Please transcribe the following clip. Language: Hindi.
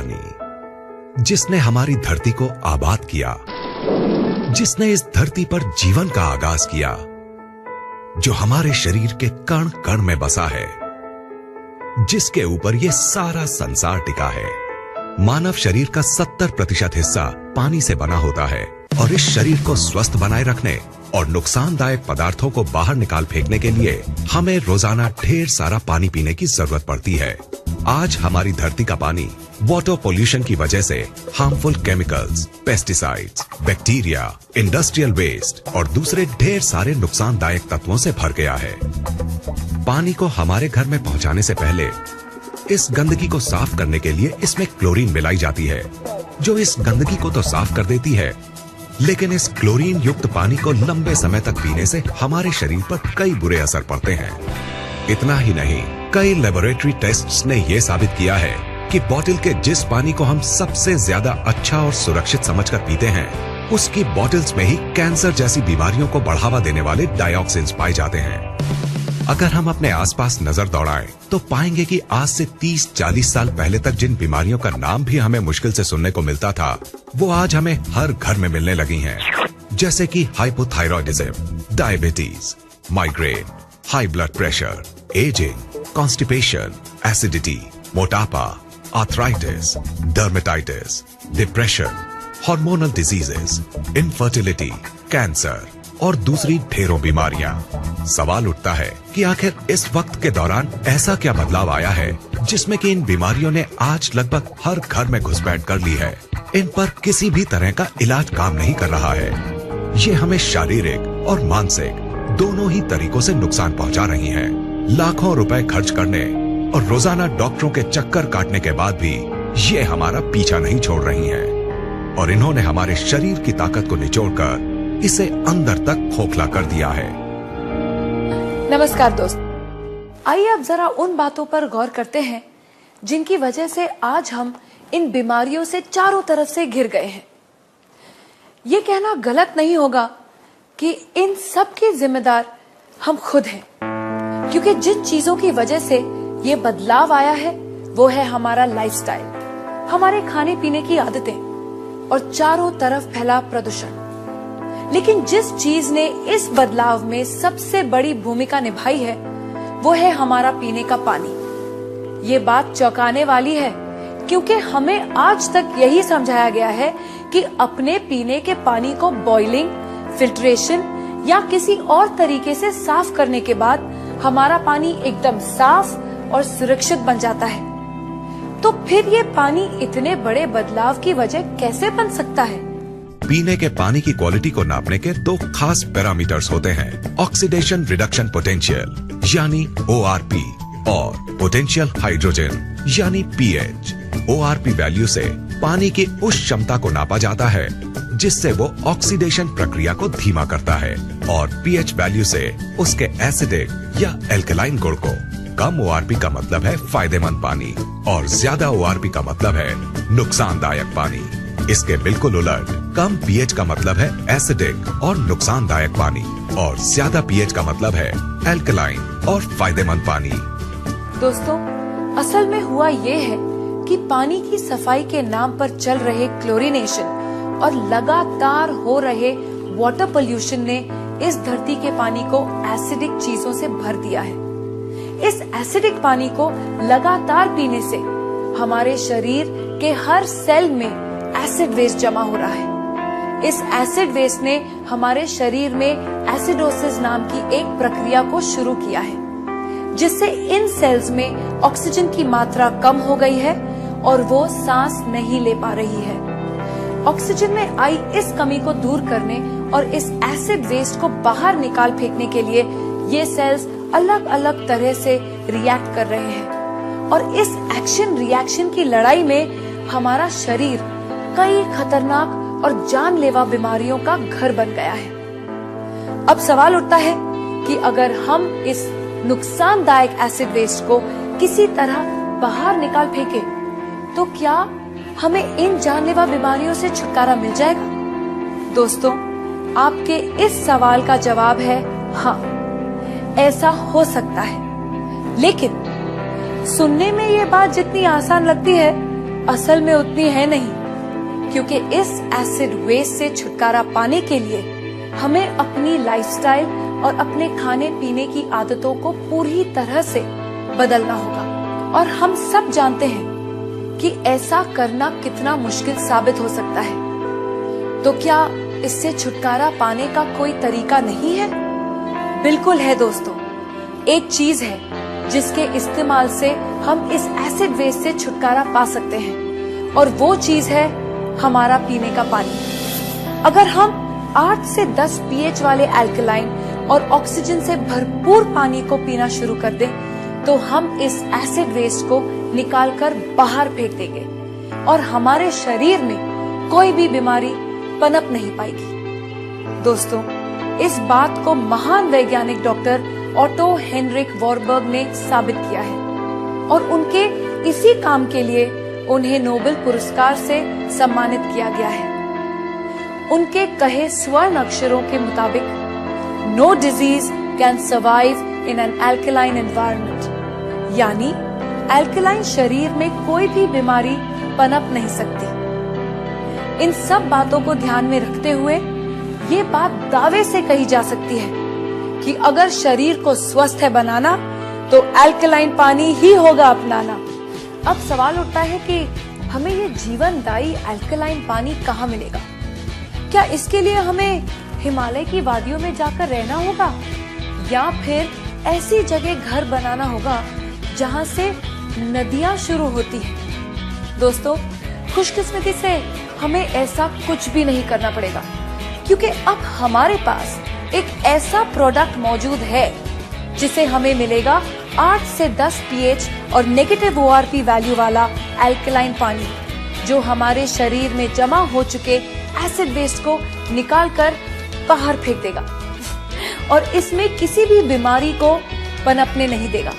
पानी, जिसने हमारी धरती को आबाद किया, जिसने इस धरती पर जीवन का आगाज किया, जो हमारे शरीर के कण कण में बसा है, जिसके ऊपर ये सारा संसार टिका है। मानव शरीर का 70% हिस्सा पानी से बना होता है और इस शरीर को स्वस्थ बनाए रखने और नुकसानदायक पदार्थों को बाहर निकाल फेंकने के लिए हमें रोजाना ढेर सारा पानी पीने की जरूरत पड़ती है। आज हमारी धरती का पानी वाटर पोल्यूशन की वजह से harmful chemicals, pesticides, bacteria, industrial waste और दूसरे ढेर सारे नुकसानदायक तत्वों से भर गया है। पानी को हमारे घर में पहुंचाने से पहले इस गंदगी को साफ करने के लिए इसमें क्लोरीन मिलाई जाती है, जो इस गंदगी को तो साफ कर देती है, लेकिन इस क्लोरीन युक्त पानी को लंबे समय तक पीने से हमारे शरीर पर कई बुरे असर पड़ते हैं। इतना ही नहीं, कई लेबोरेटरी टेस्ट्स ने यह साबित किया है कि बोतल के जिस पानी को हम सबसे ज्यादा अच्छा और सुरक्षित समझकर पीते हैं, उसकी बोतल्स में ही कैंसर जैसी बीमारियों को बढ़ावा देने वाले डाइऑक्सिन्स पाए जाते हैं। अगर हम अपने आसपास नजर दौड़ाएं तो पाएंगे कि आज से 30-40 साल पहले तक जिन बीमारियों का नाम भी हमें मुश्किल से सुनने को मिलता था, वो आज हमें हर घर में मिलने लगी हैं। जैसे कि hypothyroidism, diabetes, migraine, high blood pressure, ageing, constipation, acidity, मोटापा, arthritis, dermatitis, depression, hormonal diseases, infertility, cancer और दूसरी ढेरों बीमारियां। सवाल उठता है कि आखिर इस वक्त के दौरान ऐसा क्या बदलाव आया है जिसमें कि इन बीमारियों ने आज लगभग हर घर में घुसपैठ कर ली है। इन पर किसी भी तरह का इलाज काम नहीं कर रहा है। ये हमें शारीरिक और मानसिक दोनों ही तरीकों से नुकसान पहुंचा रही हैं। लाखों रुपए खर्च करने और रोजाना डॉक्टरों के चक्कर काटने के बाद भी ये हमारा पीछा नहीं छोड़ रही हैं और इन्होंने हमारे शरीर की ताकत को निचोड़कर इसे अंदर तक खोखला कर दिया है। नमस्कार दोस्त, आइए अब जरा उन बातों पर गौर करते हैं जिनकी वजह से आज हम इन बीमारियों से चारों तरफ से घिर गए हैं। ये कहना गलत नहीं होगा कि इन सब के जिम्मेदार हम खुद हैं, क्योंकि जिन चीजों की वजह से ये बदलाव आया है वो है हमारा लाइफस्टाइल, हमारे खाने पीने की आदतें और चारों तरफ फैला प्रदूषण। लेकिन जिस चीज ने इस बदलाव में सबसे बड़ी भूमिका निभाई है वो है हमारा पीने का पानी। ये बात चौंकाने वाली है, क्योंकि हमें आज तक यही समझाया गया है कि अपने पीने के पानी को बॉइलिंग, फिल्ट्रेशन या किसी और तरीके से साफ करने के बाद हमारा पानी एकदम साफ और सुरक्षित बन जाता है। तो फिर ये पानी इतने बड़े बदलाव की वजह कैसे बन सकता है? पीने के पानी की क्वालिटी को नापने के दो खास पैरामीटर्स होते हैं, ऑक्सीडेशन रिडक्शन पोटेंशियल यानी ORP और पोटेंशियल हाइड्रोजन यानी pH। ORP वैल्यू से पानी की उस क्षमता को नापा जाता है जिससे वो ऑक्सीडेशन प्रक्रिया को धीमा करता है और pH वैल्यू से उसके एसिडिक या एल्कलाइन गुण को। कम ORP का मतलब है फायदेमंद पानी और ज्यादा ORP का मतलब है नुकसानदायक पानी। इसके बिल्कुल उलट, कम pH का मतलब है एसिडिक और नुकसानदायक पानी और ज्यादा pH का मतलब है एल्कलाइन और फायदेमंद पानी। दोस्तों, असल में हुआ ये है कि पानी की सफाई के नाम पर चल रहे क्लोरीनेशन और लगातार हो रहे वाटर पोल्यूशन ने इस धरती के पानी को एसिडिक चीजों से भर दिया है। इस एसिडिक पानी को लगातार पीने से हमारे शरीर के हर सेल में एसिड वेस्ट जमा हो रहा है। इस एसिड वेस्ट ने हमारे शरीर में एसिडोसिस नाम की एक प्रक्रिया को शुरू किया है, जिससे इन सेल्स में ऑक्सीजन की मात्रा कम हो गई है और वो सांस नहीं ले पा रही है। ऑक्सीजन में आई इस कमी को दूर करने और इस एसिड वेस्ट को बाहर निकाल फेंकने के लिए ये सेल्स अलग अलग तरह से रिएक्ट कर रहे हैं और इस एक्शन रिएक्शन की लड़ाई में हमारा शरीर कई खतरनाक और जानलेवा बीमारियों का घर बन गया है। अब सवाल उठता है कि अगर हम इस नुकसानदायक एसिड वेस्ट को किसी तरह बाहर निकाल फेंके तो क्या हमें इन जानलेवा बीमारियों से छुटकारा मिल जाएगा? दोस्तों, आपके इस सवाल का जवाब है हाँ, ऐसा हो सकता है। लेकिन सुनने में ये बात जितनी आसान लगती है असल में उतनी है नहीं, क्योंकि इस एसिड वेस्ट से छुटकारा पाने के लिए हमें अपनी लाइफस्टाइल और अपने खाने पीने की आदतों को पूरी तरह से बदलना होगा। और हम सब जानते हैं कि ऐसा करना कितना मुश्किल साबित हो सकता है। तो क्या इससे छुटकारा पाने का कोई तरीका नहीं है? बिल्कुल है दोस्तों। एक चीज है जिसके इस्तेमाल से हम इस एसिड वेस्ट से छुटकारा पा सकते हैं, और वो चीज है हमारा पीने का पानी। अगर हम 8 से 10 pH वाले अल्कलाइन और ऑक्सीजन से भरपूर पानी को पीना शुरू कर दें, तो हम इस एसिड वेस्ट को निकालकर बाहर फेंक देंगे और हमारे शरीर में कोई भी बीमारी पनप नहीं पाएगी। दोस्तों, इस बात को महान वैज्ञानिक डॉक्टर ऑटो हेनरिक वॉरबर्ग ने साबित किया है, और उनके इसी काम के लिए उन्हें नोबेल पुरस्कार से सम्मानित किया गया है। उनके कहे स्वर्ण अक्षरों के मुताबिक, no disease can survive in an alkaline environment, यानी अल्कलाइन शरीर में कोई भी बीमारी पनप नहीं सकती। इन सब बातों को ध्यान में रखते हुए ये बात दावे से कही जा सकती है कि अगर शरीर को स्वस्थ बनाना तो अल्कलाइन पानी ही होगा अपनाना। अब सवाल उठता है कि हमें ये जीवनदायी अल्कलाइन पानी कहाँ मिलेगा? क्या इसके लिए हमें हिमालय की वादियों में जाकर रहना होगा, या फिर ऐसी जगह घर बनाना होगा जहाँ से नदियाँ शुरू होती हैं? दोस्तों, खुशकिस्मती से हमें ऐसा कुछ भी नहीं करना पड़ेगा, क्योंकि अब हमारे पास एक ऐसा प्रोडक्ट मौजूद है जिसे हमें मिलेगा 8 से 10 pH और नेगेटिव ORP वैल्यू वाला अल्कलाइन पानी, जो हमारे शरीर में जमा हो चुके एसिड वेस्ट को निकालकर बाहर फेंक देगा और इसमें किसी भी बीमारी को पनपने नहीं देगा।